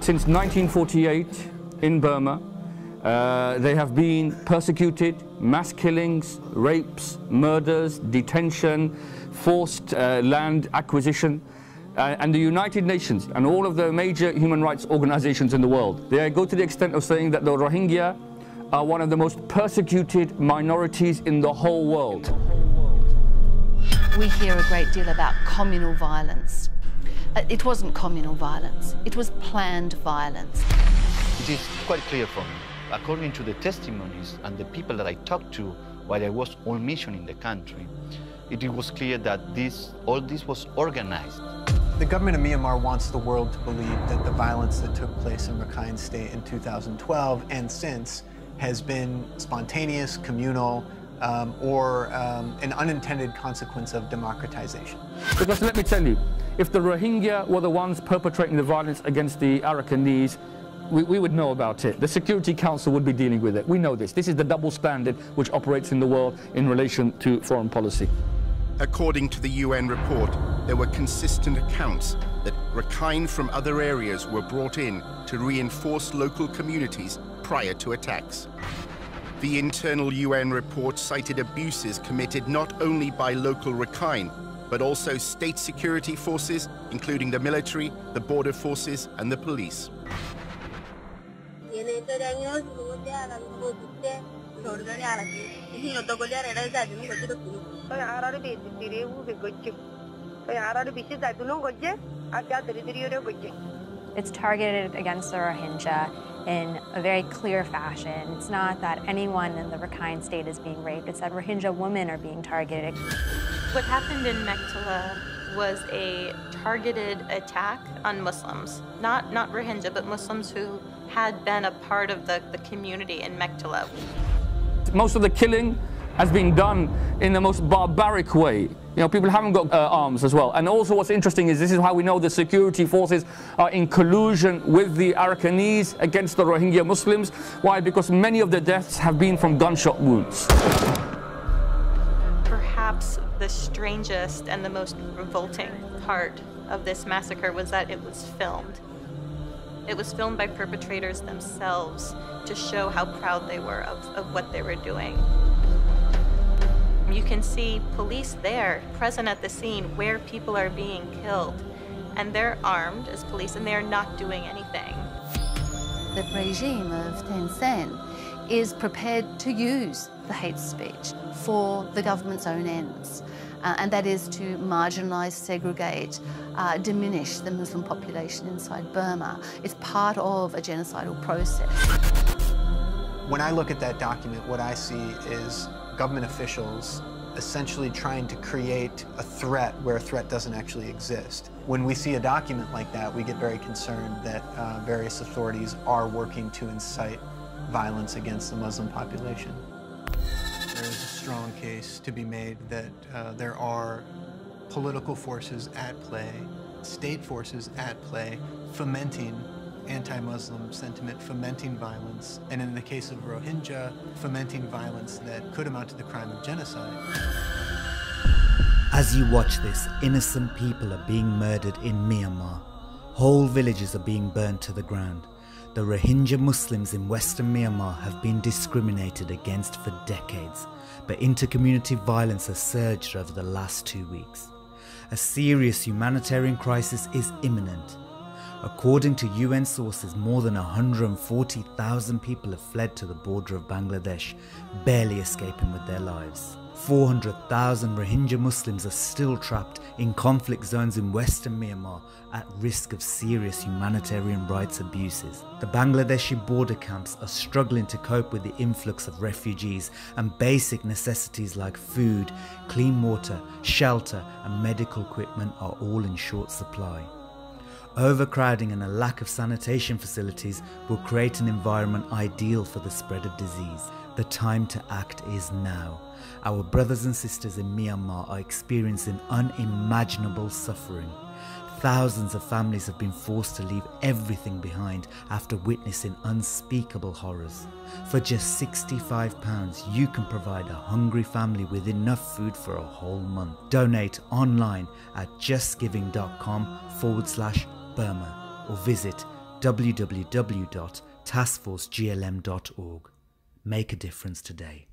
since 1948 in Burma, they have been persecuted, mass killings, rapes, murders, detention, forced land acquisition. And the United Nations and all of the major human rights organizations in the world, they go to the extent of saying that the Rohingya are one of the most persecuted minorities in the whole world. We hear a great deal about communal violence. It wasn't communal violence, it was planned violence. It is quite clear for me, according to the testimonies and the people that I talked to while I was on mission in the country, it was clear that all this was organized. The government of Myanmar wants the world to believe that the violence that took place in Rakhine State in 2012 and since has been spontaneous, communal, or an unintended consequence of democratization. Because let me tell you, if the Rohingya were the ones perpetrating the violence against the Arakanese, we would know about it. The Security Council would be dealing with it. We know this. This is the double standard which operates in the world in relation to foreign policy. According to the UN report, there were consistent accounts that Rakhine from other areas were brought in to reinforce local communities prior to attacks. The internal UN report cited abuses committed not only by local Rakhine, but also state security forces, including the military, the border forces, and the police. It's targeted against the Rohingya in a very clear fashion. It's not that anyone in the Rakhine State is being raped, it's that Rohingya women are being targeted. What happened in Mektela was a targeted attack on Muslims, not Rohingya, but Muslims who had been a part of the community in Mektela. Most of the killing has been done in the most barbaric way. You know, people haven't got arms as well. And also what's interesting is this is how we know the security forces are in collusion with the Arakanese against the Rohingya Muslims. Why? Because many of the deaths have been from gunshot wounds. Perhaps the strangest and the most revolting part of this massacre was that it was filmed. It was filmed by perpetrators themselves to show how proud they were of what they were doing. You can see police there, present at the scene where people are being killed, and they're armed as police and they're not doing anything. The regime of Thein Sein is prepared to use the hate speech for the government's own ends, and that is to marginalise, segregate, diminish the Muslim population inside Burma. It's part of a genocidal process. When I look at that document, what I see is government officials essentially trying to create a threat where a threat doesn't actually exist. When we see a document like that, we get very concerned that various authorities are working to incite violence against the Muslim population. There is a strong case to be made that there are political forces at play, state forces at play, fomenting anti-Muslim sentiment, fomenting violence, and in the case of Rohingya, fomenting violence that could amount to the crime of genocide. As you watch this, innocent people are being murdered in Myanmar. Whole villages are being burned to the ground. The Rohingya Muslims in Western Myanmar have been discriminated against for decades, but inter-community violence has surged over the last 2 weeks. A serious humanitarian crisis is imminent. According to UN sources, more than 140,000 people have fled to the border of Bangladesh, barely escaping with their lives. 400,000 Rohingya Muslims are still trapped in conflict zones in Western Myanmar at risk of serious humanitarian rights abuses. The Bangladeshi border camps are struggling to cope with the influx of refugees, and basic necessities like food, clean water, shelter and medical equipment are all in short supply. Overcrowding and a lack of sanitation facilities will create an environment ideal for the spread of disease. The time to act is now. Our brothers and sisters in Myanmar are experiencing unimaginable suffering. Thousands of families have been forced to leave everything behind after witnessing unspeakable horrors. For just £65, you can provide a hungry family with enough food for a whole month. Donate online at justgiving.com/Burma or visit www.taskforceglm.org. Make a difference today.